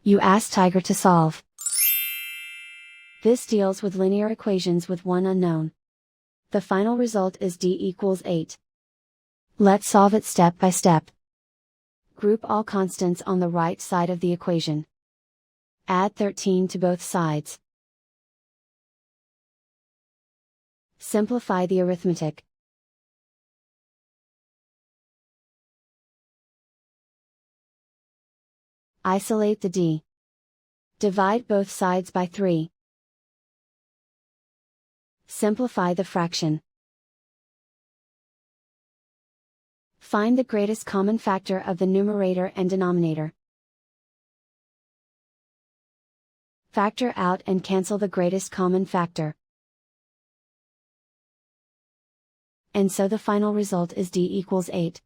You ask Tiger to solve. This deals with linear equations with one unknown. The final result is d equals 8. Let's solve it step by step. Group all constants on the right side of the equation. Add 13 to both sides. Simplify the arithmetic. Isolate the d. Divide both sides by 3. Simplify the fraction. Find the greatest common factor of the numerator and denominator. Factor out and cancel the greatest common factor. And so the final result is d equals 8.